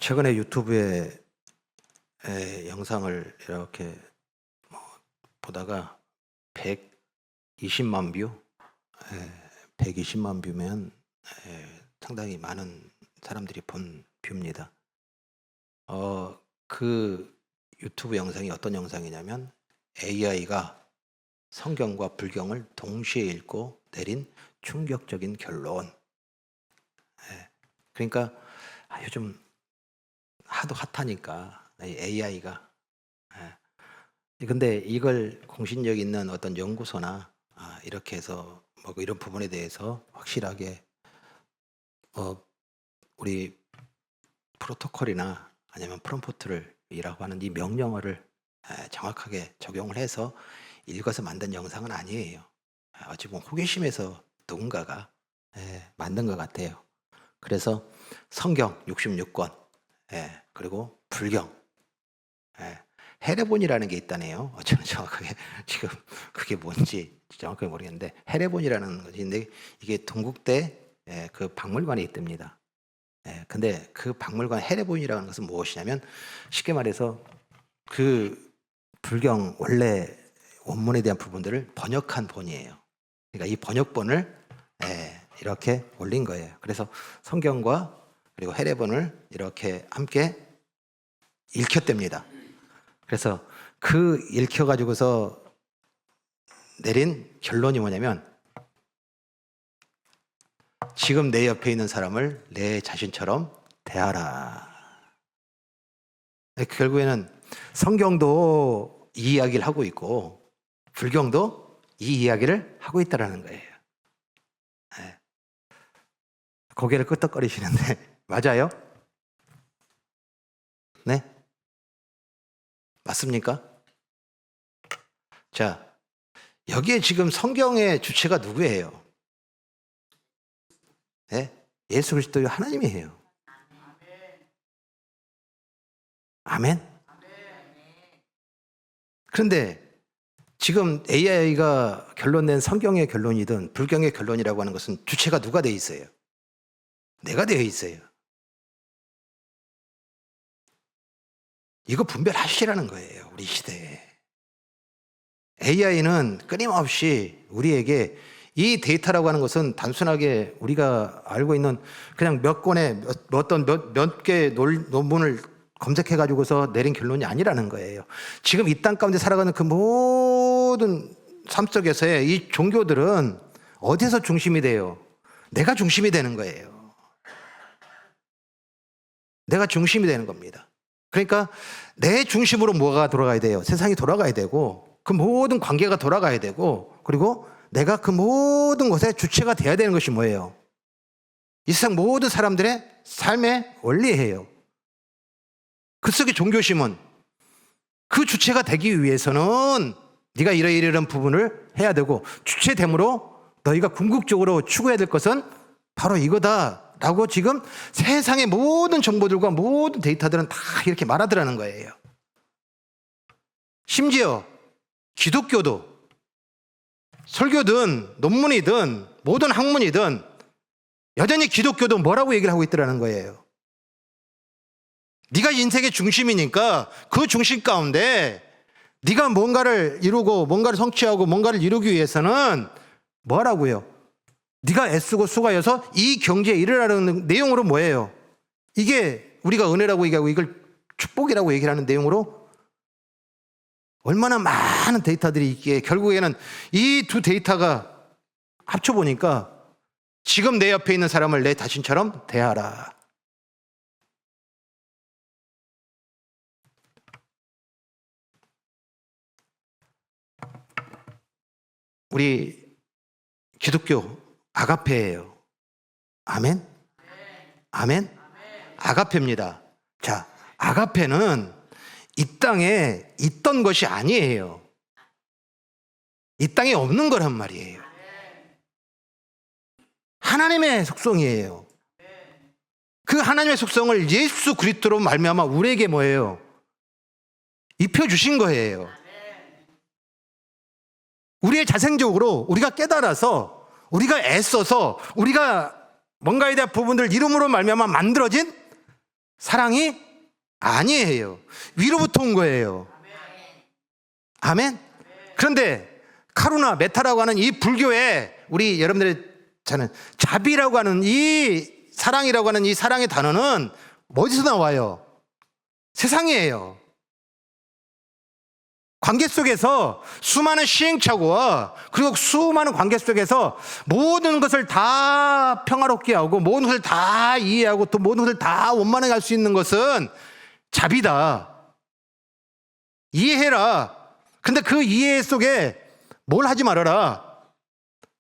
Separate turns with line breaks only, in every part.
최근에 유튜브에 영상을 이렇게 보다가 120만 뷰, 120만 뷰면 상당히 많은 사람들이 본 뷰입니다. 그 유튜브 영상이 어떤 영상이냐면 AI가 성경과 불경을 동시에 읽고 내린 충격적인 결론. 그러니까 요즘 하도 핫하니까 AI가. 근데 이걸 공신력 있는 어떤 연구소나 이렇게 해서 뭐 이런 부분에 대해서 확실하게 우리 프로토콜이나 아니면 프롬프트를이라고 하는 이 명령어를 정확하게 적용을 해서 읽어서 만든 영상은 아니에요. 어찌 보면 호기심에서 누군가가 만든 것 같아요. 그래서 성경 66권, 그리고 불경, 헤레본이라는 게 있다네요. 저는 정확하게 지금 그게 뭔지 정확하게 모르겠는데 헤레본이라는 것인데 이게 동국대 그 박물관에 있답니다. 근데 그 박물관 헤레본이라는 것은 무엇이냐면 쉽게 말해서 그 불경 원래 원문에 대한 부분들을 번역한 본이에요. 그러니까 이 번역본을 이렇게 올린 거예요. 그래서 성경과 그리고 헤레본을 이렇게 함께 읽혔답니다. 그래서 그 읽혀가지고서 내린 결론이 뭐냐면 지금 내 옆에 있는 사람을 내 자신처럼 대하라. 결국에는 성경도 이 이야기를 하고 있고 불경도 이 이야기를 하고 있다는 거예요. 고개를 끄덕거리시는데 맞아요? 네? 맞습니까? 자, 여기에 지금 성경의 주체가 누구예요? 예수 그리스도 하나님이에요. 아멘? 그런데 지금 AI가 결론낸 성경의 결론이든 불경의 결론이라고 하는 것은 주체가 누가 되어 있어요? 내가 되어 있어요. 이거 분별하시라는 거예요, 우리 시대에. AI는 끊임없이 우리에게 이 데이터라고 하는 것은 단순하게 우리가 알고 있는 그냥 몇 권의 몇 개 논문을 검색해가지고서 내린 결론이 아니라는 거예요. 지금 이 땅 가운데 살아가는 그 모든 삶 속에서의 이 종교들은 어디서 중심이 돼요? 내가 중심이 되는 거예요. 내가 중심이 되는 겁니다. 그러니까 내 중심으로 뭐가 돌아가야 돼요? 세상이 돌아가야 되고 그 모든 관계가 돌아가야 되고 그리고 내가 그 모든 것의 주체가 돼야 되는 것이 뭐예요? 이 세상 모든 사람들의 삶의 원리예요. 그 속의 종교심은 그 주체가 되기 위해서는 네가 이러이러한 부분을 해야 되고 주체됨으로 너희가 궁극적으로 추구해야 될 것은 바로 이거다 라고 지금 세상의 모든 정보들과 모든 데이터들은 다 이렇게 말하더라는 거예요. 심지어 기독교도 설교든 논문이든 모든 학문이든 여전히 기독교도 뭐라고 얘기를 하고 있더라는 거예요. 네가 인생의 중심이니까 그 중심 가운데 네가 뭔가를 이루고 뭔가를 성취하고 뭔가를 이루기 위해서는 뭐라고요? 네가 애쓰고 수고하여서 이 경지에 이르라는 내용으로 뭐예요? 이게 우리가 은혜라고 얘기하고 이걸 축복이라고 얘기를 하는 내용으로 얼마나 많은 데이터들이 있기에 결국에는 이 두 데이터가 합쳐보니까 지금 내 옆에 있는 사람을 내 자신처럼 대하라. 우리 기독교 아가페예요. 아멘? 아멘? 아가페입니다. 자, 아가페는 이 땅에 있던 것이 아니에요. 이 땅에 없는 거란 말이에요. 하나님의 속성이에요. 그 하나님의 속성을 예수 그리스도로 말미암아 우리에게 뭐예요? 입혀주신 거예요. 우리의 자생적으로 우리가 깨달아서 우리가 애써서 우리가 뭔가에 대한 부분들을 이름으로 말미암아 만들어진 사랑이 아니에요. 위로부터 온 거예요. 아멘? 그런데 카루나, 메타라고 하는 이 불교에 우리 여러분들이 저는 자비라고 하는 이 사랑이라고 하는 이 사랑의 단어는 어디서 나와요? 세상이에요. 관계 속에서 수많은 시행착오와 그리고 수많은 관계 속에서 모든 것을 다 평화롭게 하고 모든 것을 다 이해하고 또 모든 것을 다 원만하게 할 수 있는 것은 자비다. 이해해라. 근데 그 이해 속에 뭘 하지 말아라.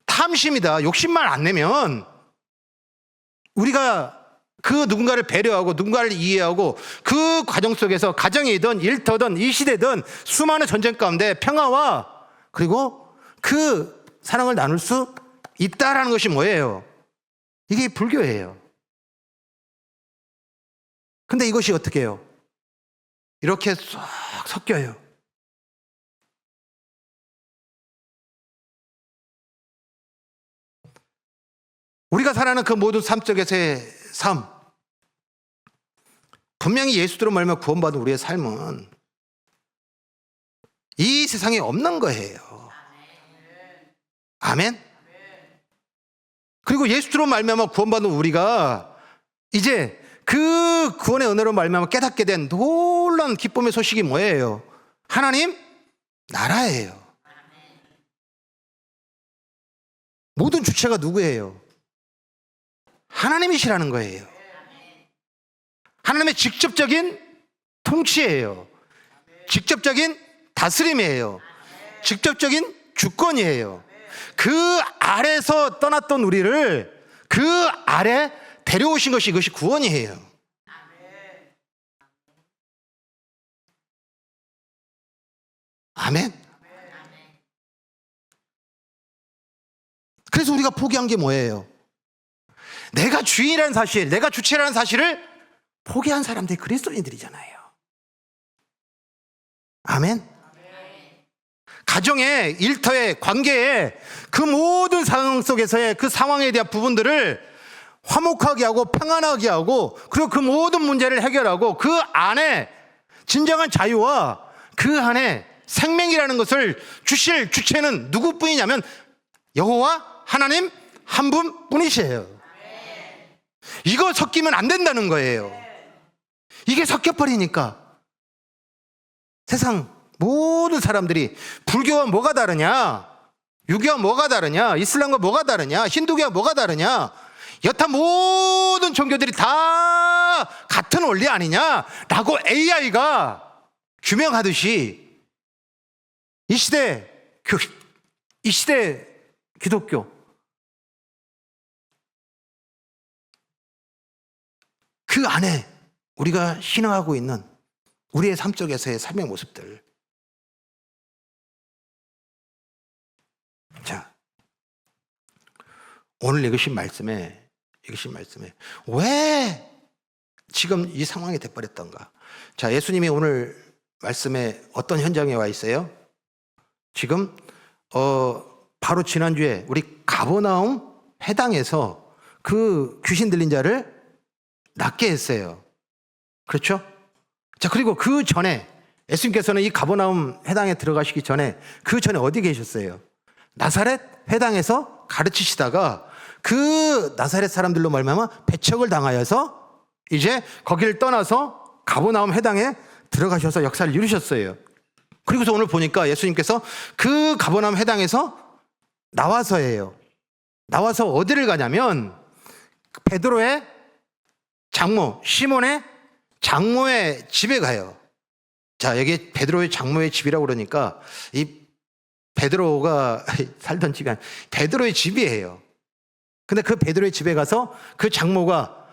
탐심이다. 욕심만 안 내면 우리가 그 누군가를 배려하고 누군가를 이해하고 그 과정 속에서 가정이든 일터든 이 시대든 수많은 전쟁 가운데 평화와 그리고 그 사랑을 나눌 수 있다라는 것이 뭐예요? 이게 불교예요. 근데 이것이 어떻게 해요? 이렇게 쏙 섞여요. 우리가 살아가는 그 모든 삶 속에서의 삶, 분명히 예수로 말미암아 구원받은 우리의 삶은 이 세상에 없는 거예요. 아멘? 그리고 예수로 말미암아 구원받은 우리가 이제 그 구원의 은혜로 말미암아 깨닫게 된 놀라운 기쁨의 소식이 뭐예요? 하나님 나라예요. 모든 주체가 누구예요? 하나님이시라는 거예요. 하나님의 직접적인 통치예요. 직접적인 다스림이에요. 직접적인 주권이에요. 그 아래서 떠났던 우리를 그 아래 데려오신 것이 이것이 구원이에요. 아멘. 그래서 우리가 포기한 게 뭐예요? 내가 주인이라는 사실, 내가 주체라는 사실을 포기한 사람들이 그리스도인들이잖아요. 아멘. 가정에, 일터에, 관계에 그 모든 상황 속에서의 그 상황에 대한 부분들을 화목하게 하고 평안하게 하고 그리고 그 모든 문제를 해결하고 그 안에 진정한 자유와 그 안에 생명이라는 것을 주실 주체는 누구뿐이냐면 여호와 하나님 한 분뿐이시에요. 이거 섞이면 안 된다는 거예요. 이게 섞여버리니까 세상 모든 사람들이 불교와 뭐가 다르냐, 유교와 뭐가 다르냐, 이슬람과 뭐가 다르냐, 힌두교와 뭐가 다르냐, 여타 모든 종교들이 다 같은 원리 아니냐라고 AI가 규명하듯이 이 시대 기독교 그 안에 우리가 신앙하고 있는 우리의 삶 속에서의 삶의 모습들. 자, 오늘 읽으신 말씀에 왜 지금 이 상황이 돼버렸던가? 자, 예수님이 오늘 말씀에 어떤 현장에 와 있어요? 지금 바로 지난주에 우리 가버나움 회당에서 그 귀신 들린 자를 낫게 했어요. 그렇죠? 자, 그리고 그 전에 예수님께서는 이 가버나움 회당에 들어가시기 전에 그 전에 어디 계셨어요? 나사렛 회당에서 가르치시다가 그 나사렛 사람들로 말미암아 배척을 당하여서 이제 거기를 떠나서 가버나움 회당에 들어가셔서 역사를 이루셨어요. 그리고서 오늘 보니까 예수님께서 그 가버나움 회당에서 나와서 어디를 가냐면 베드로의 장모 시몬의 장모의 집에 가요. 자, 여기 베드로의 장모의 집이라고 그러니까 이 베드로가 살던 집이 아니라 베드로의 집이에요. 근데 그 베드로의 집에 가서 그 장모가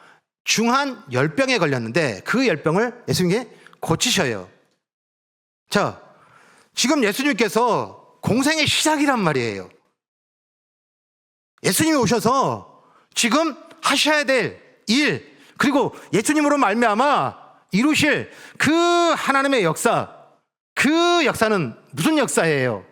중한 열병에 걸렸는데 그 열병을 예수님이 고치셔요. 자, 지금 예수님께서 공생의 시작이란 말이에요. 예수님이 오셔서 지금 하셔야 될 일, 그리고 예수님으로 말미암아 이루실 그 하나님의 역사, 그 역사는 무슨 역사예요?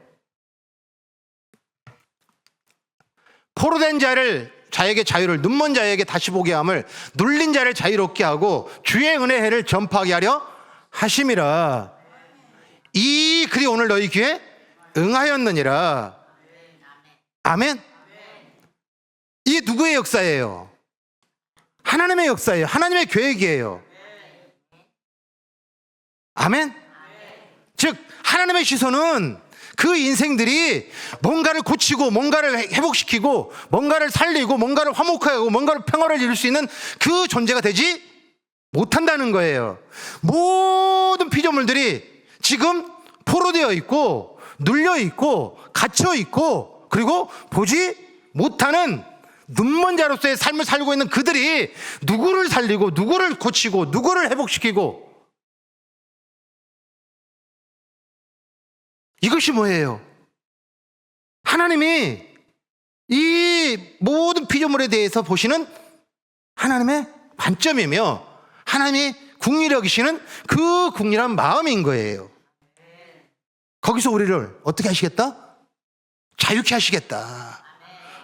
포로된 자를 자에게 자유를, 눈먼 자에게 다시 보게 함을, 눌린 자를 자유롭게 하고 주의 은혜를 전파하게 하려 하심이라. 이 글이 오늘 너희 귀에 응하였느니라. 아멘. 이게 누구의 역사예요? 하나님의 역사예요. 하나님의 계획이에요. 아멘. 즉 하나님의 시선은 그 인생들이 뭔가를 고치고 뭔가를 회복시키고 뭔가를 살리고 뭔가를 화목하게 하고 뭔가를 평화를 이룰 수 있는 그 존재가 되지 못한다는 거예요. 모든 피조물들이 지금 포로되어 있고 눌려 있고 갇혀 있고 그리고 보지 못하는 눈먼 자로서의 삶을 살고 있는 그들이 누구를 살리고 누구를 고치고 누구를 회복시키고, 이것이 뭐예요? 하나님이 이 모든 피조물에 대해서 보시는 하나님의 관점이며 하나님이 긍휼히 여기시는 그 긍휼한 마음인 거예요. 거기서 우리를 어떻게 하시겠다? 자유케 하시겠다.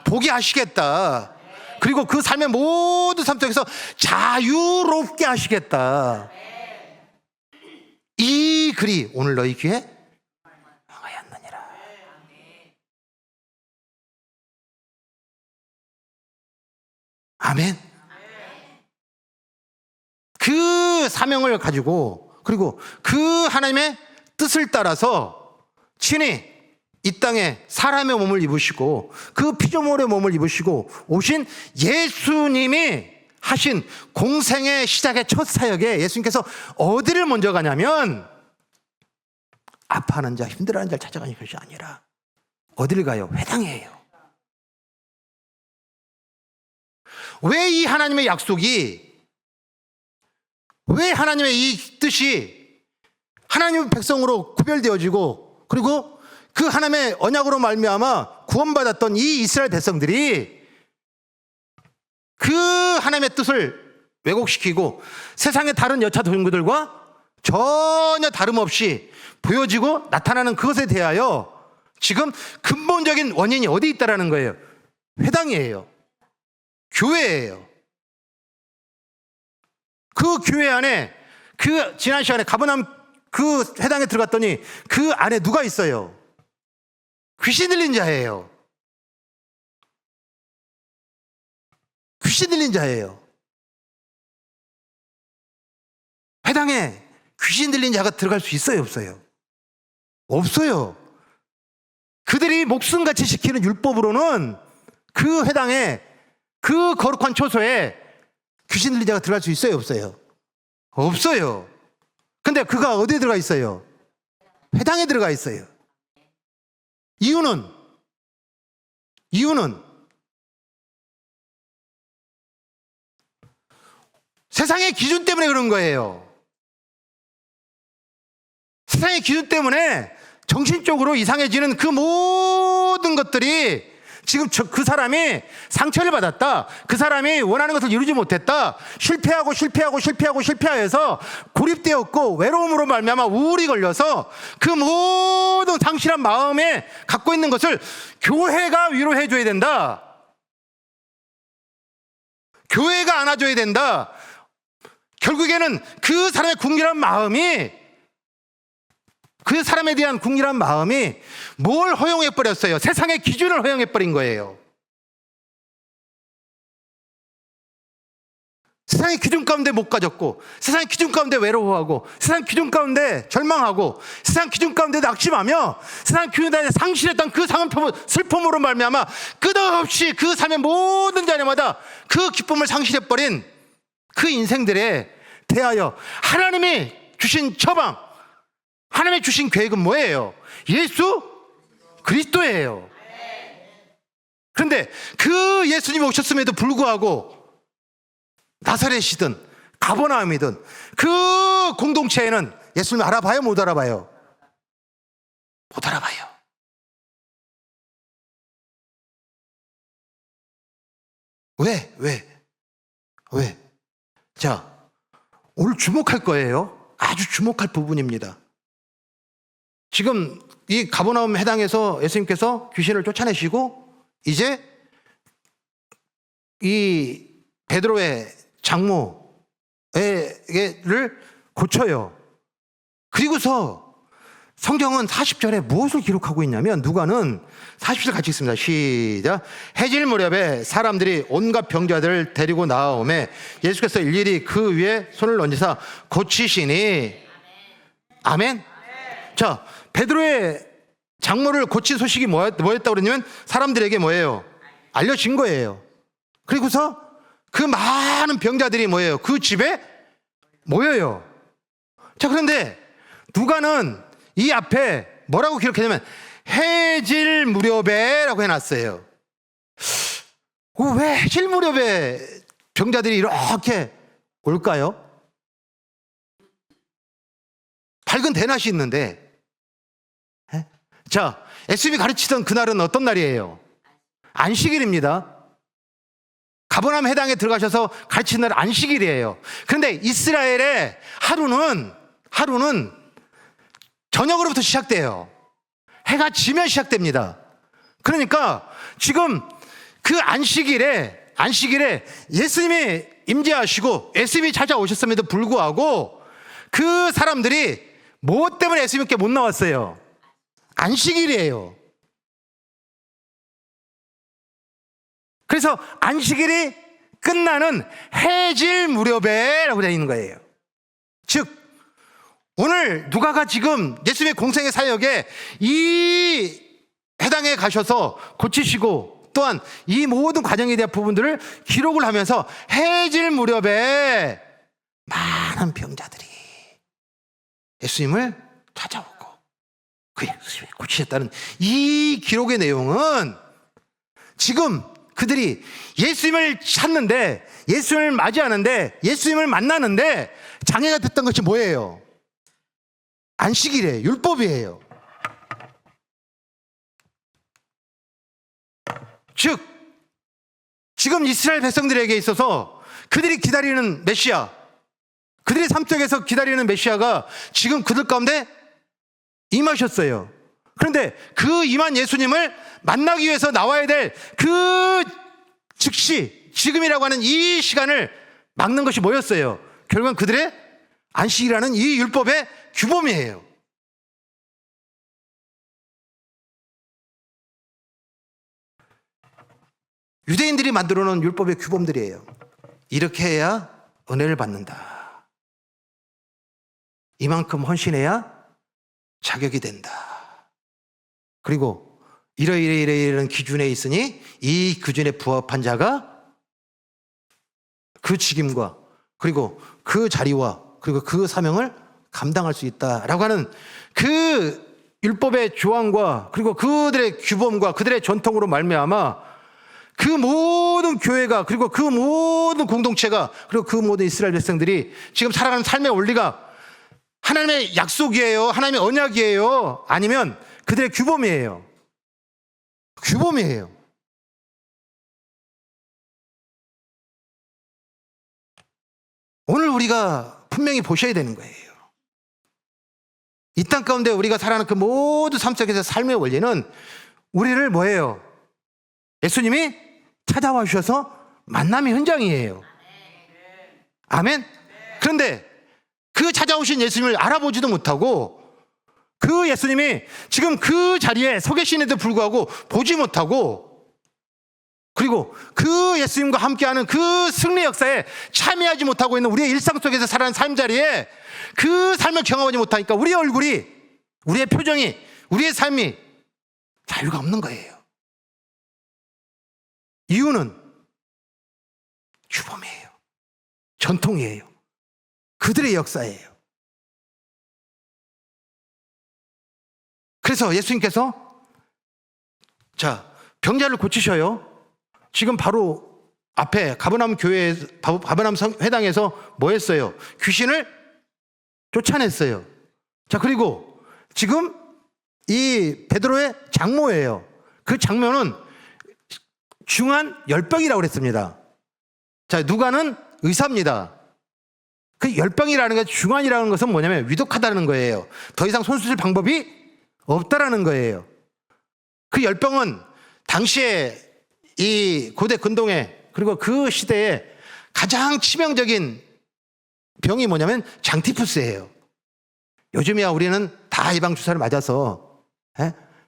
보게 하시겠다. 그리고 그 삶의 모든 삶 속에서 자유롭게 하시겠다. 이 글이 오늘 너희 귀에 응하였느니라. 아멘. 그 사명을 가지고 그리고 그 하나님의 뜻을 따라서 친히 이 땅에 사람의 몸을 입으시고 그 피조물의 몸을 입으시고 오신 예수님이 하신 공생의 시작의 첫 사역에 예수님께서 어디를 먼저 가냐면 아파하는 자, 힘들어하는 자를 찾아가는 것이 아니라 어디를 가요? 회당이에요. 왜 이 하나님의 약속이, 왜 하나님의 이 뜻이 하나님의 백성으로 구별되어지고 그리고 그 하나님의 언약으로 말미암아 구원받았던 이 이스라엘 백성들이 그 하나님의 뜻을 왜곡시키고 세상의 다른 여타 종교들과 전혀 다름없이 보여지고 나타나는 그것에 대하여 지금 근본적인 원인이 어디 있다라는 거예요? 회당이에요. 교회예요. 그 교회 안에 그 지난 시간에 가버나움 그 회당에 들어갔더니 그 안에 누가 있어요? 귀신 들린 자예요. 귀신 들린 자예요. 회당에 귀신 들린 자가 들어갈 수 있어요, 없어요? 없어요. 그들이 목숨같이 지키는 율법으로는 그 회당에 그 거룩한 초소에 귀신 들린 자가 들어갈 수 있어요, 없어요? 없어요. 근데 그가 어디에 들어가 있어요? 회당에 들어가 있어요. 이유는 세상의 기준 때문에 그런 거예요. 세상의 기준 때문에 정신적으로 이상해지는 그 모든 것들이 지금 그 사람이 상처를 받았다, 그 사람이 원하는 것을 이루지 못했다, 실패하여서 고립되었고 외로움으로 말미암아 우울이 걸려서 그 모든 상실한 마음에 갖고 있는 것을 교회가 위로해 줘야 된다, 교회가 안아줘야 된다. 결국에는 그 사람의 궁핍한 마음이, 그 사람에 대한 궁핍한 마음이 뭘 허용해버렸어요? 세상의 기준을 허용해버린 거예요. 세상의 기준 가운데 못 가졌고, 세상의 기준 가운데 외로워하고, 세상의 기준 가운데 절망하고, 세상의 기준 가운데 낙심하며, 세상의 기준 가운데 상실했던 그 슬픔으로 말미암아 끝없이 그 삶의 모든 자리마다 그 기쁨을 상실해버린 그 인생들에 대하여 하나님이 주신 처방, 하나님이 주신 계획은 뭐예요? 예수 그리스도예요. 그런데 그 예수님이 오셨음에도 불구하고 나사렛이든 가버나움이든 그 공동체에는 예수님을 알아봐요, 못 알아봐요? 못 알아봐요. 왜? 자, 오늘 주목할 거예요. 아주 주목할 부분입니다. 지금 이 가버나움 회당에서 예수님께서 귀신을 쫓아내시고 이제 이 베드로의 장모를 고쳐요. 그리고서 성경은 40절에 무엇을 기록하고 있냐면, 누가는 40절 같이 읽습니다. 시작. 해질 무렵에 사람들이 온갖 병자들을 데리고 나아오매 예수께서 일일이 그 위에 손을 얹으사 고치시니. 아멘. 자, 베드로의 장모를 고친 소식이 뭐였다고 그러냐면 사람들에게 뭐예요? 알려진 거예요. 그리고서 그 많은 병자들이 뭐예요? 그 집에 모여요. 자, 그런데 누가는 이 앞에 뭐라고 기록했냐면 해질 무렵에 라고 해놨어요. 왜 해질 무렵에 병자들이 이렇게 올까요? 밝은 대낮이 있는데. 자, 예수님이 가르치던 그날은 어떤 날이에요? 안식일입니다. 가버나움 해당에 들어가셔서 가르치는 날 안식일이에요. 그런데 이스라엘의 하루는 저녁으로부터 시작돼요. 해가 지면 시작됩니다. 그러니까 지금 그 안식일에 예수님이 임재하시고 예수님이 찾아오셨음에도 불구하고 그 사람들이 뭐 때문에 예수님께 못 나왔어요? 안식일이에요. 그래서 안식일이 끝나는 해질 무렵에 라고 되어 있는 거예요. 즉 오늘 누가가 지금 예수님의 공생의 사역에 이 해당에 가셔서 고치시고 또한 이 모든 과정에 대한 부분들을 기록을 하면서 해질 무렵에 많은 병자들이 예수님을 찾아오고 그 예수님이 고치셨다는 이 기록의 내용은 지금 그들이 예수님을 찾는데, 예수님을 맞이하는데, 예수님을 만나는데 장애가 됐던 것이 뭐예요? 안식일이에요. 율법이에요. 즉 지금 이스라엘 백성들에게 있어서 그들이 기다리는 메시아, 그들의 삶 속에서 기다리는 메시아가 지금 그들 가운데 임하셨어요. 그런데 그 임한 예수님을 만나기 위해서 나와야 될 그 즉시 지금이라고 하는 이 시간을 막는 것이 뭐였어요? 결국은 그들의 안식이라는 이 율법의 규범이에요. 유대인들이 만들어 놓은 율법의 규범들이에요. 이렇게 해야 은혜를 받는다. 이만큼 헌신해야 자격이 된다. 그리고 이러이러이러이런 기준에 있으니 이 기준에 부합한 자가 그 직임과 그리고 그 자리와 그리고 그 사명을 감당할 수 있다라고 하는 그 율법의 조항과 그리고 그들의 규범과 그들의 전통으로 말미암아 그 모든 교회가 그리고 그 모든 공동체가 그리고 그 모든 이스라엘 백성들이 지금 살아가는 삶의 원리가 하나님의 약속이에요? 하나님의 언약이에요? 아니면 그들의 규범이에요? 규범이에요. 오늘 우리가 분명히 보셔야 되는 거예요. 이 땅 가운데 우리가 살아가는 그 모든 삶 속에서 삶의 원리는 우리를 뭐예요? 예수님이 찾아와 주셔서 만남의 현장이에요. 아멘? 그런데 그 찾아오신 예수님을 알아보지도 못하고 그 예수님이 지금 그 자리에 서 계신에도 불구하고 보지 못하고 그리고 그 예수님과 함께하는 그 승리 역사에 참여하지 못하고 있는 우리의 일상 속에서 살아가는 삶 자리에 그 삶을 경험하지 못하니까 우리의 얼굴이, 우리의 표정이, 우리의 삶이 자유가 없는 거예요. 이유는 규범이에요. 전통이에요. 그들의 역사예요. 그래서 예수님께서 병자를 고치셔요. 지금 바로 앞에 가버나움 회당에서 뭐 했어요? 귀신을 쫓아냈어요. 그리고 지금 이 베드로의 장모예요. 그 장모는 중한 열병이라고 그랬습니다. 누가는 의사입니다. 그 열병이라는 게 중환이라는 것은 뭐냐면 위독하다는 거예요. 더 이상 손쓸 방법이 없다라는 거예요. 그 열병은 당시에 이 고대 근동에 그리고 그 시대에 가장 치명적인 병이 뭐냐면 장티푸스예요. 요즘이야 우리는 다 예방주사를 맞아서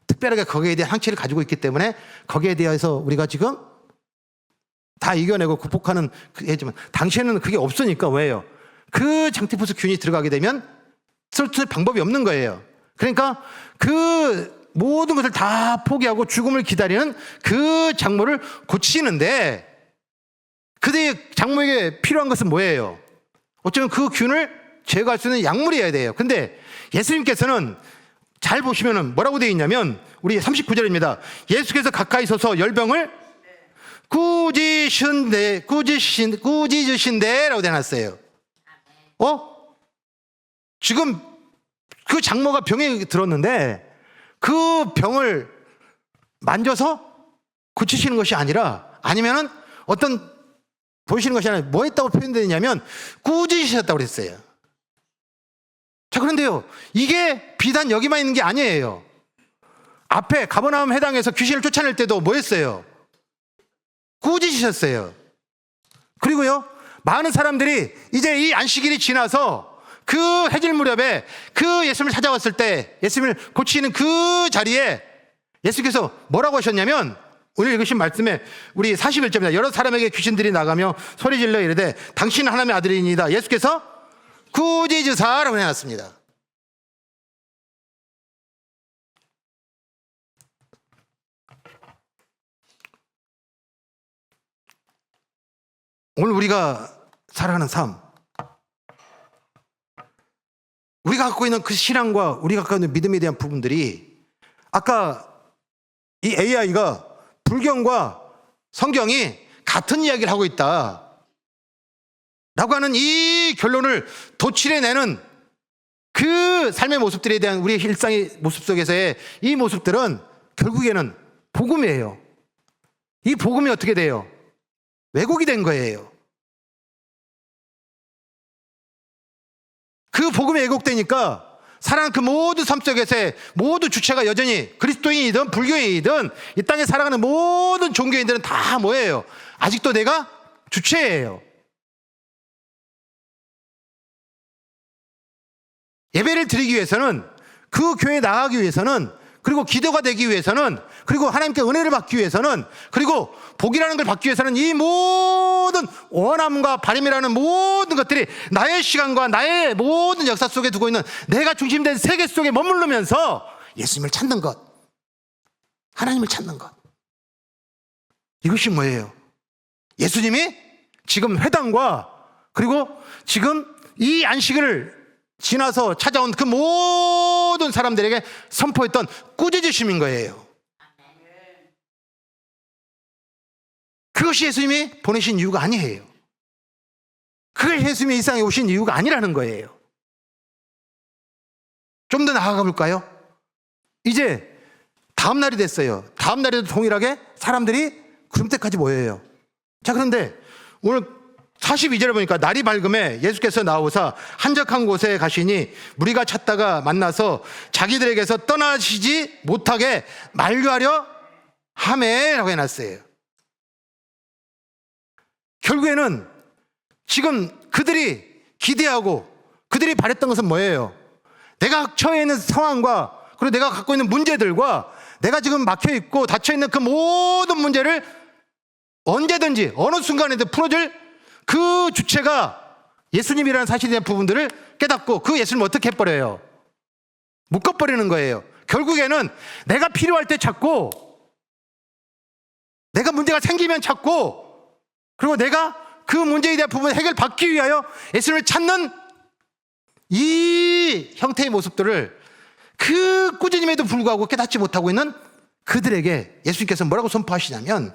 특별하게 거기에 대한 항체를 가지고 있기 때문에 거기에 대해서 우리가 지금 다 이겨내고 극복하는 했지만 당시에는 그게 없으니까 왜요? 그 장티푸스 균이 들어가게 되면 쓸 방법이 없는 거예요. 그러니까 그 모든 것을 다 포기하고 죽음을 기다리는 그 장모를 고치는데 그때 장모에게 필요한 것은 뭐예요? 어쩌면 그 균을 제거할 수 있는 약물이어야 돼요. 근데 예수님께서는 잘 보시면은 뭐라고 되어 있냐면 우리 39절입니다. 예수께서 가까이 서서 열병을 꾸짖으신데 라고 되어놨어요. 지금 그 장모가 병에 들었는데 그 병을 만져서 고치시는 것이 아니라 아니면은 어떤 보시는 것이 아니라 뭐 했다고 표현되냐면 꾸짖으셨다고 그랬어요. 자, 그런데요, 이게 비단 여기만 있는 게 아니에요. 앞에 가버나움 회당에서 귀신을 쫓아낼 때도 뭐 했어요? 꾸짖으셨어요. 그리고요, 많은 사람들이 이제 이 안식일이 지나서 그 해질 무렵에 그 예수님을 찾아왔을 때 예수님을 고치는 그 자리에 예수께서 뭐라고 하셨냐면 오늘 읽으신 말씀에 우리 41절입니다. 여러 사람에게 귀신들이 나가며 소리질러 이르되 당신은 하나님의 아들이니이다. 예수께서 꾸짖으사라고 해놨습니다. 오늘 우리가 살아가는 삶, 우리가 갖고 있는 그 신앙과 우리가 갖고 있는 믿음에 대한 부분들이 아까 이 AI가 불경과 성경이 같은 이야기를 하고 있다 라고 하는 이 결론을 도출해내는 그 삶의 모습들에 대한 우리의 일상의 모습 속에서의 이 모습들은 결국에는 복음이에요. 이 복음이 어떻게 돼요? 왜곡이 된 거예요. 그 복음이 왜곡되니까 살아가는 그 모든 삶 속에서의 모든 주체가 여전히 그리스도인이든 불교인이든 이 땅에 살아가는 모든 종교인들은 다 뭐예요? 아직도 내가 주체예요. 예배를 드리기 위해서는 그 교회에 나가기 위해서는 그리고 기도가 되기 위해서는 그리고 하나님께 은혜를 받기 위해서는 그리고 복이라는 걸 받기 위해서는 이 모든 원함과 바람이라는 모든 것들이 나의 시간과 나의 모든 역사 속에 두고 있는 내가 중심된 세계 속에 머무르면서 예수님을 찾는 것, 하나님을 찾는 것, 이것이 뭐예요? 예수님이 지금 회당과 그리고 지금 이 안식을 지나서 찾아온 그 모든 사람들에게 선포했던 꾸짖으심인 거예요. 그것이 예수님이 보내신 이유가 아니에요. 그게 예수님이 이 세상에 오신 이유가 아니라는 거예요. 좀 더 나아가 볼까요? 이제 다음 날이 됐어요. 다음 날에도 동일하게 사람들이 구름대까지 모여요. 자, 그런데 오늘 42절에 보니까 날이 밝음에 예수께서 나오사 한적한 곳에 가시니 무리가 찾다가 만나서 자기들에게서 떠나시지 못하게 만류하려 하매라고 해놨어요. 결국에는 지금 그들이 기대하고 그들이 바랬던 것은 뭐예요? 내가 처해 있는 상황과 그리고 내가 갖고 있는 문제들과 내가 지금 막혀있고 닫혀있는 그 모든 문제를 언제든지 어느 순간에도 풀어줄 그 주체가 예수님이라는 사실에 대한 부분들을 깨닫고 그 예수님을 어떻게 해버려요? 묶어버리는 거예요. 결국에는 내가 필요할 때 찾고 내가 문제가 생기면 찾고 그리고 내가 그 문제에 대한 부분을 해결받기 위하여 예수님을 찾는 이 형태의 모습들을 그 꾸준임에도 불구하고 깨닫지 못하고 있는 그들에게 예수님께서 뭐라고 선포하시냐면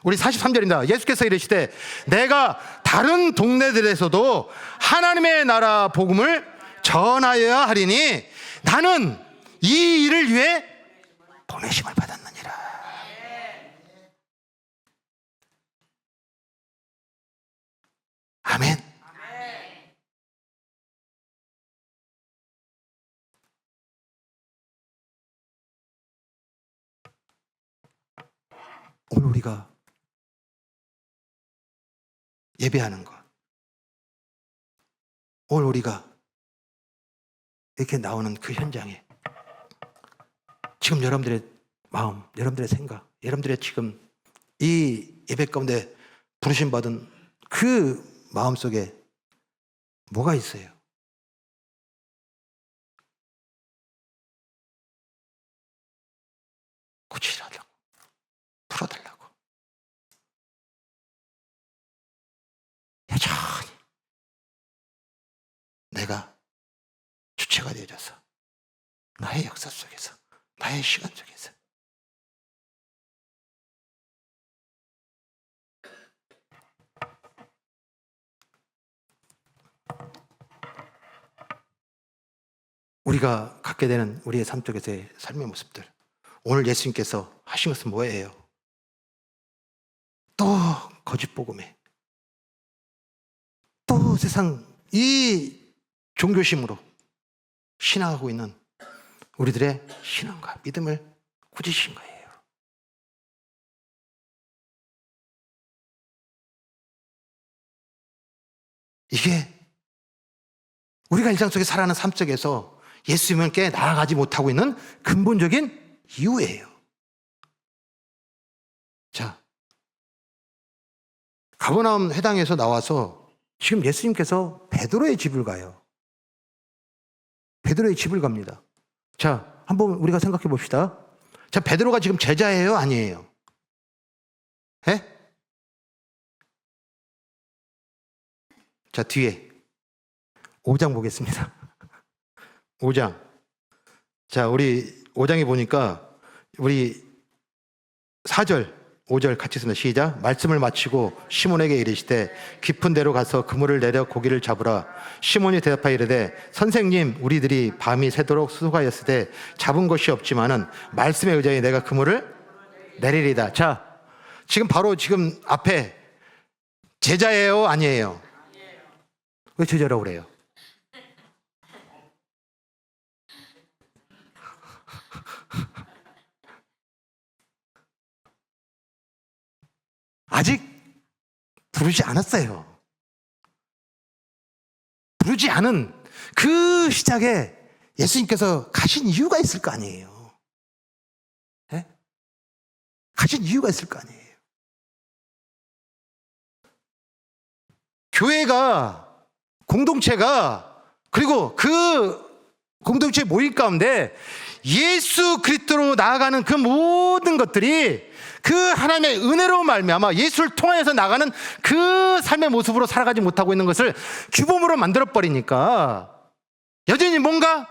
우리 43절입니다. 예수께서 이르시되 내가 다른 동네들에서도 하나님의 나라 복음을 전하여야 하리니 나는 이 일을 위해 보내심을 받았느니라. 아멘. 오늘 우리가 예배하는 것. 오늘 우리가 이렇게 나오는 그 현장에 지금 여러분들의 마음, 여러분들의 생각, 여러분들의 지금 이 예배 가운데 부르심 받은 그 마음 속에 뭐가 있어요? 고치라고, 풀어달라고. 여전히 내가 주체가 되어져서 나의 역사 속에서, 나의 시간 속에서 우리가 갖게 되는 우리의 삶 속에서의 삶의 모습들, 오늘 예수님께서 하신 것은 뭐예요? 또 거짓 복음에, 또 세상 이 종교심으로 신앙하고 있는 우리들의 신앙과 믿음을 꾸짖으신 거예요. 이게 우리가 일상 속에 살아가는 삶 속에서 예수님께 나아가지 못하고 있는 근본적인 이유예요. 자, 가버나움 회당에서 나와서 지금 예수님께서 베드로의 집을 가요. 베드로의 집을 갑니다. 자, 한번 우리가 생각해 봅시다. 자, 베드로가 지금 제자예요? 아니에요? 예? 자, 뒤에 5장 보겠습니다. 5장. 자, 우리 5장에 보니까 우리 4절, 5절 같이 읽습니다. 시작. 말씀을 마치고 시몬에게 이르시되 깊은 데로 가서 그물을 내려 고기를 잡으라. 시몬이 대답하여 이르되 선생님, 우리들이 밤이 새도록 수고하였으되 잡은 것이 없지만은 말씀에 의지하여 내가 그물을 내리리다. 자, 지금 바로 지금 앞에 제자예요? 아니에요? 왜 제자라고 그래요? 아직 부르지 않았어요. 부르지 않은 그 시작에 예수님께서 가신 이유가 있을 거 아니에요. 네? 가신 이유가 있을 거 아니에요. 교회가, 공동체가, 그리고 그 공동체 모임 가운데 예수 그리스도로 나아가는 그 모든 것들이 그 하나님의 은혜로 말미암아 예수를 통하여서 나가는 그 삶의 모습으로 살아가지 못하고 있는 것을 규범으로 만들어버리니까 여전히 뭔가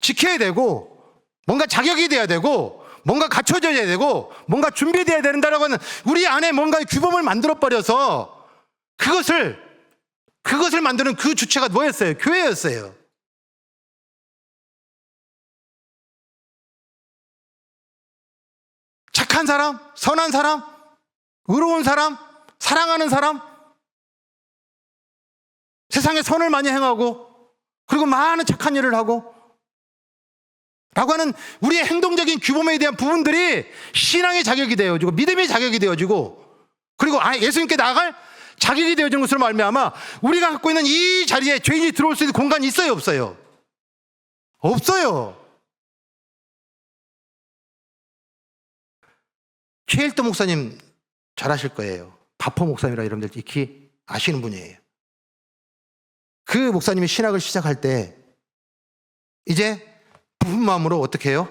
지켜야 되고, 뭔가 자격이 돼야 되고, 뭔가 갖춰져야 되고, 뭔가 준비돼야 된다라고 하는 우리 안에 뭔가 규범을 만들어버려서 그것을 만드는 그 주체가 뭐였어요? 교회였어요. 착한 사람, 선한 사람, 의로운 사람, 사랑하는 사람, 세상에 선을 많이 행하고, 그리고 많은 착한 일을 하고 라고 하는 우리의 행동적인 규범에 대한 부분들이 신앙의 자격이 되어지고, 믿음의 자격이 되어지고, 그리고 예수님께 나아갈 자격이 되어진 것으로 말미암아 우리가 갖고 있는 이 자리에 죄인이 들어올 수 있는 공간이 있어요? 없어요? 없어요. 최일도 목사님 잘 아실 거예요. 바포 목사님이라 여러분들 익히 아시는 분이에요. 그 목사님이 신학을 시작할 때 이제 부푼 마음으로 어떻게 해요?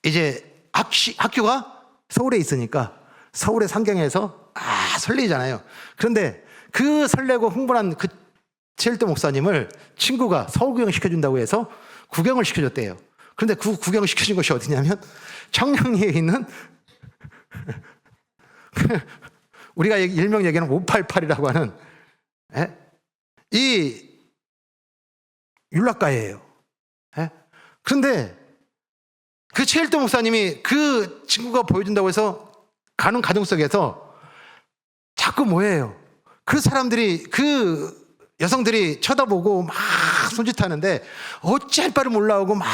이제 학교가 서울에 있으니까 서울의 상경에서 설레잖아요. 그런데 그 설레고 흥분한 그 최일도 목사님을 친구가 서울 구경 시켜준다고 해서 구경을 시켜줬대요. 그런데 그 구경을 시켜준 것이 어디냐면 청량리에 있는 우리가 일명 얘기하는 588이라고 하는 이 율락가예요. 그런데 그 최일도 목사님이 그 친구가 보여준다고 해서 가는 가정 속에서 자꾸 뭐예요? 그 사람들이, 그 여성들이 쳐다보고 막 손짓하는데 어찌할 바를 몰라하고 막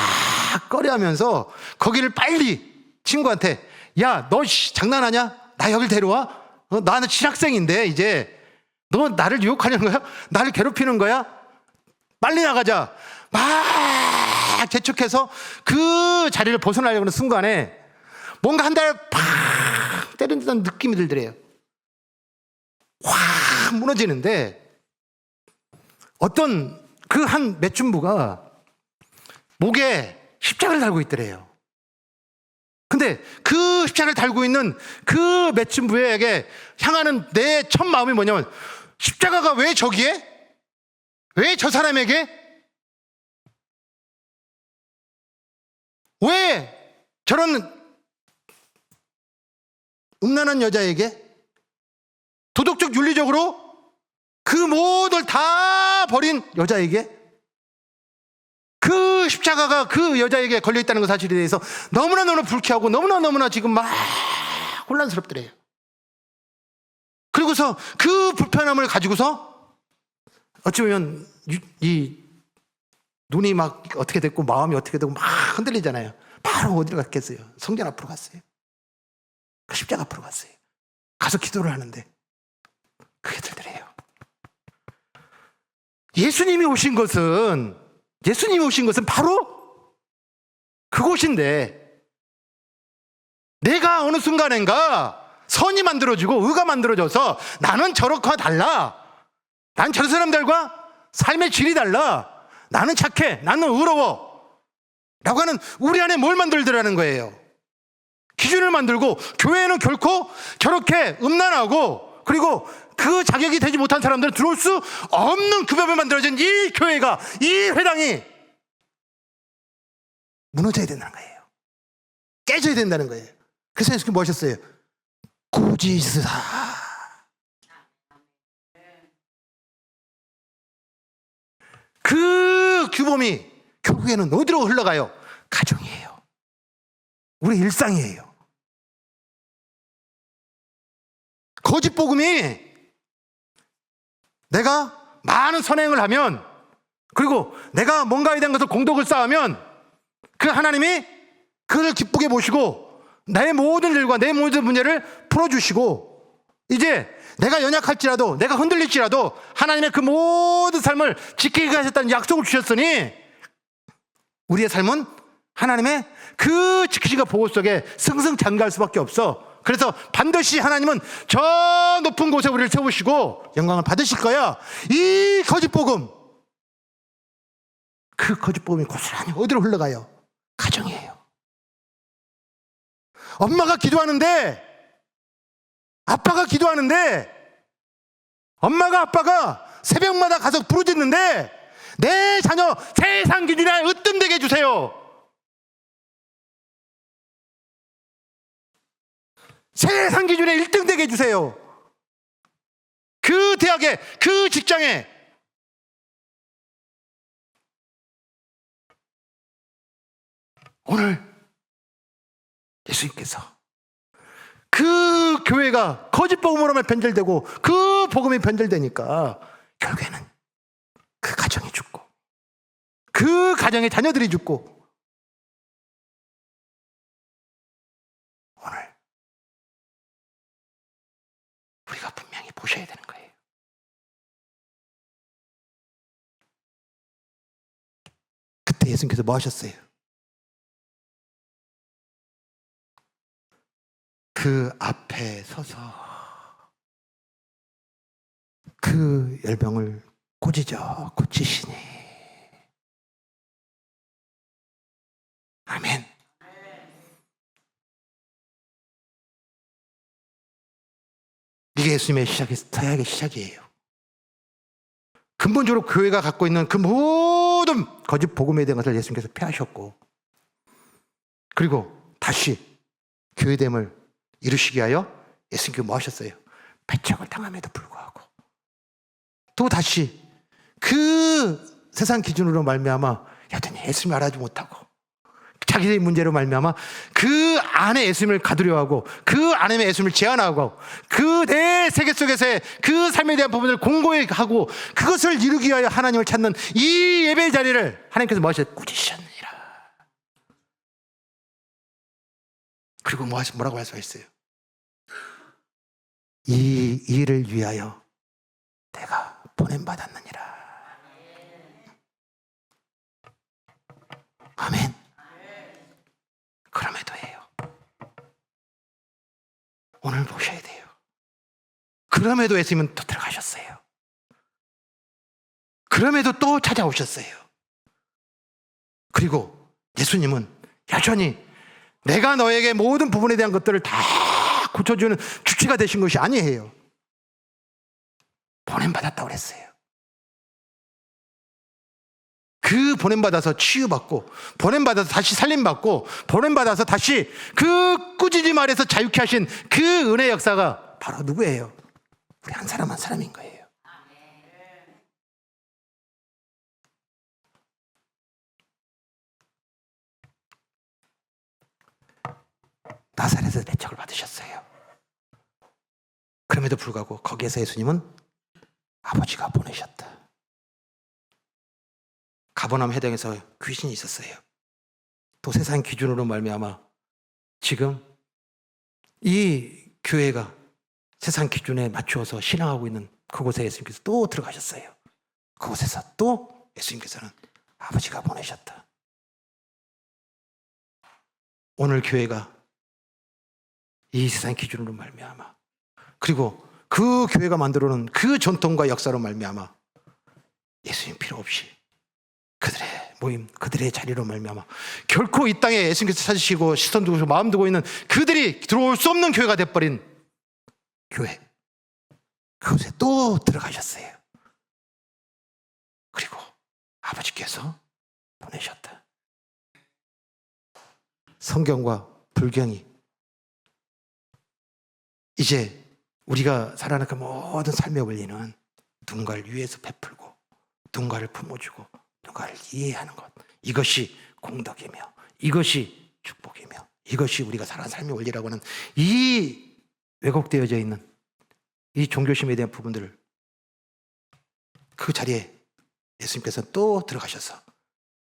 꺼려하면서 거기를 빨리 친구한테, 야, 너 장난하냐? 나 여길 데려와? 나는 신학생인데 이제 너 나를 유혹하려는 거야? 나를 괴롭히는 거야? 빨리 나가자. 막 재촉해서 그 자리를 벗어나려고 하는 순간에 뭔가 한 달 팍 때리는 듯한 느낌이 들더래요. 확 무너지는데 어떤 그 한 맷준부가 목에 십자가를 달고 있더래요. 근데 그 십자가를 달고 있는 그 맷준부에게 향하는 내 첫 마음이 뭐냐면, 십자가가 왜 저기에? 왜 저 사람에게? 왜 저런 음란한 여자에게? 도덕적 윤리적으로 그 모든 걸 다 버린 여자에게? 그 십자가가 그 여자에게 걸려있다는 그 사실에 대해서 너무나 불쾌하고 너무나 지금 막 혼란스럽더래요. 그리고서 그 불편함을 가지고서 어찌 보면 이 눈이 막 어떻게 됐고 마음이 어떻게 되고 막 흔들리잖아요. 바로 어디로 갔겠어요? 성전 앞으로 갔어요. 그 십자가 앞으로 갔어요. 가서 기도를 하는데 그게 들더래요. 예수님이 오신 것은 바로 그곳인데, 내가 어느 순간인가 선이 만들어지고 의가 만들어져서 나는 저렇게 달라, 난 저런 사람들과 삶의 질이 달라, 나는 착해, 나는 의로워 라고 하는 우리 안에 뭘 만들더라는 거예요. 기준을 만들고, 교회는 결코 저렇게 음란하고 그리고 그 자격이 되지 못한 사람들은 들어올 수 없는 그 법에 만들어진 이 교회가, 이 회당이 무너져야 된다는 거예요. 깨져야 된다는 거예요. 그래서 예수님이 뭐 하셨어요? 꾸짖으라. 그 규범이 결국에는 어디로 흘러가요? 가정이에요. 우리 일상이에요. 거짓 복음이 내가 많은 선행을 하면, 그리고 내가 뭔가에 대한 것을 공덕을 쌓으면 그 하나님이 그를 기쁘게 보시고 내 모든 일과 내 모든 문제를 풀어주시고, 이제 내가 연약할지라도, 내가 흔들릴지라도 하나님의 그 모든 삶을 지키게 하셨다는 약속을 주셨으니 우리의 삶은 하나님의 그 지키심과 보호 속에 승승장구할 수밖에 없어. 그래서 반드시 하나님은 저 높은 곳에 우리를 세우시고 영광을 받으실 거야. 이 거짓복음, 그 거짓복음이 고스란히 어디로 흘러가요? 가정이에요. 엄마가 기도하는데, 아빠가 기도하는데, 엄마가 아빠가 새벽마다 가서 부르짖는데 내 자녀 세상 기준에 으뜸되게 해주세요. 세상 기준에 1등 되게 해주세요. 그 대학에, 그 직장에. 오늘 예수님께서 그 교회가 거짓 복음으로만 변절되고 그 복음이 변절되니까 결국에는 그 가정이 죽고 그 가정의 자녀들이 죽고, 오늘 우리가 분명히 보셔야 되는 거예요. 그때 예수님께서 뭐 하셨어요? 그 앞에 서서 그 열병을 꾸짖어 고치시니. 아멘. 이게 예수님의 서약의 시작이에요. 근본적으로 교회가 갖고 있는 그 모든 거짓 복음에 대한 것을 예수님께서 폐하셨고, 그리고 다시 교회됨을 이루시기 위하여 예수님께서 뭐 하셨어요? 배척을 당함에도 불구하고 또 다시 그 세상 기준으로 말미암아 여전히 예수님을 알아주지 못하고 자기의 문제로 말미암아 그 안에 예수님을 가두려하고 그 안에 예수님을 제한하고 그 내 세계 속에서의 그 삶에 대한 부분을 공고히 하고 그것을 이루기 위하여 하나님을 찾는 이 예배의 자리를 하나님께서 뭐 하셨어요? 꾸짖으셨느니라. 그리고 뭐라고 할 수가 있어요? 이 일을 위하여 보냄받았느니라. 아멘. 그럼에도 해요. 오늘 보셔야 돼요. 그럼에도 예수님은 또 들어가셨어요. 그럼에도 또 찾아오셨어요. 그리고 예수님은 여전히 내가 너에게 모든 부분에 대한 것들을 다 고쳐주는 주체가 되신 것이 아니에요. 보냄받았다고 그랬어요. 그 보냄받아서 치유받고, 보냄받아서 다시 살림받고, 보냄받아서 다시 그 꾸짖음 아래서 자유케 하신 그 은혜 역사가 바로 누구예요? 우리 한 사람 한 사람인 거예요. 나사렛에서 배척을 받으셨어요. 그럼에도 불구하고 거기에서 예수님은 아버지가 보내셨다. 가버나움 해당에서 귀신이 있었어요. 또 세상 기준으로 말미암아 지금 이 교회가 세상 기준에 맞추어서 신앙하고 있는 그곳에 예수님께서 또 들어가셨어요. 그곳에서 또 예수님께서는 아버지가 보내셨다. 오늘 교회가 이 세상 기준으로 말미암아, 그리고 그 교회가 만들어놓은 그 전통과 역사로 말미암아 예수님 필요 없이 그들의 모임, 그들의 자리로 말미암아 결코 이 땅에 예수님께서 찾으시고 시선 두고 마음 두고 있는 그들이 들어올 수 없는 교회가 돼버린 교회, 그곳에 또 들어가셨어요. 그리고 아버지께서 보내셨다. 성경과 불경이 이제 우리가 살아가는 그 모든 삶의 원리는 누군가를 위해서 베풀고, 누군가를 품어주고, 누군가를 이해하는 것, 이것이 공덕이며, 이것이 축복이며, 이것이 우리가 살아가는 삶의 원리라고 하는 이 왜곡되어져 있는 이 종교심에 대한 부분들을 그 자리에 예수님께서 또 들어가셔서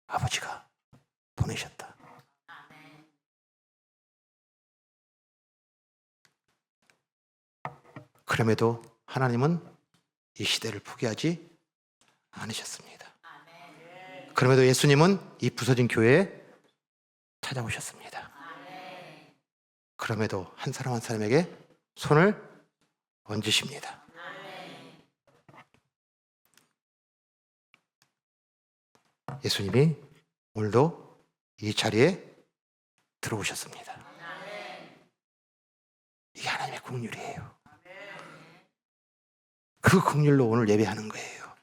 아버지가 보내셨다. 그럼에도 하나님은 이 시대를 포기하지 않으셨습니다. 그럼에도 예수님은 이 부서진 교회에 찾아오셨습니다. 그럼에도 한 사람 한 사람에게 손을 얹으십니다. 예수님이 오늘도 이 자리에 들어오셨습니다. 이게 하나님의 긍휼이에요. 그 긍휼로 오늘 예배하는 거예요.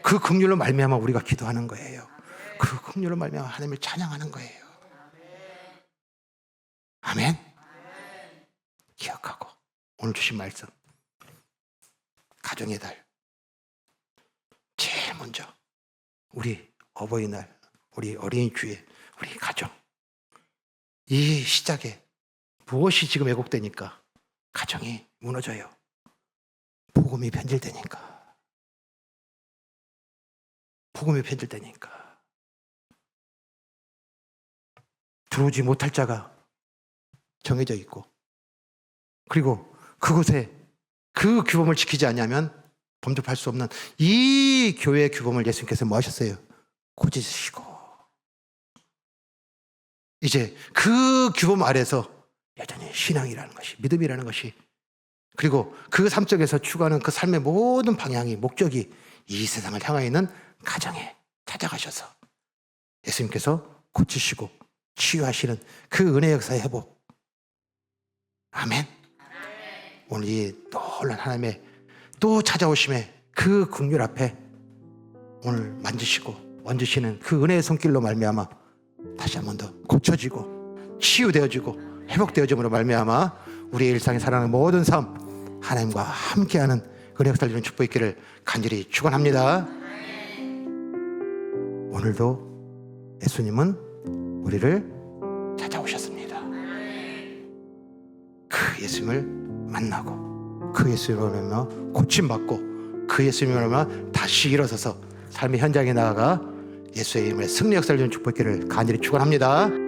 그 긍휼로 말미암아 우리가 기도하는 거예요. 그 긍휼로 말미암아 하나님을 찬양하는 거예요. 아멘. 기억하고 오늘 주신 말씀, 가정의 달, 제일 먼저 우리 어버이날, 우리 어린이 주일, 우리 가정, 이 시작에 무엇이 지금 왜곡되니까 가정이 무너져요. 복음이 변질되니까. 복음이 변질되니까. 들어오지 못할 자가 정해져 있고, 그리고 그곳에 그 규범을 지키지 않으면 범접할 수 없는 이 교회의 규범을 예수님께서 뭐 하셨어요? 고지시고, 이제 그 규범 아래서 여전히 신앙이라는 것이, 믿음이라는 것이, 그리고 그 삶 속에서 추구하는 그 삶의 모든 방향이, 목적이 이 세상을 향해 있는 가정에 찾아가셔서 예수님께서 고치시고 치유하시는 그 은혜 역사의 회복. 아멘. 오늘 이 놀라운 하나님의 또 찾아오심에 그 긍휼 앞에 오늘 만지시고 얹으시는 그 은혜의 손길로 말미암아 다시 한 번 더 고쳐지고 치유되어지고 회복되어짐으로 말미암아 우리의 일상에 살아가는 모든 삶 하나님과 함께하는 은혜 역사를 이루는 축복이 있기를 간절히 축원합니다. 오늘도 예수님은 우리를 찾아오셨습니다. 그 예수님을 만나고 그 예수님으로 말미암아 고침받고 그 예수님으로 말미암아 다시 일어서서 삶의 현장에 나아가 예수의 이름의 승리 역사를 이루는 축복이 있기를 간절히 축원합니다.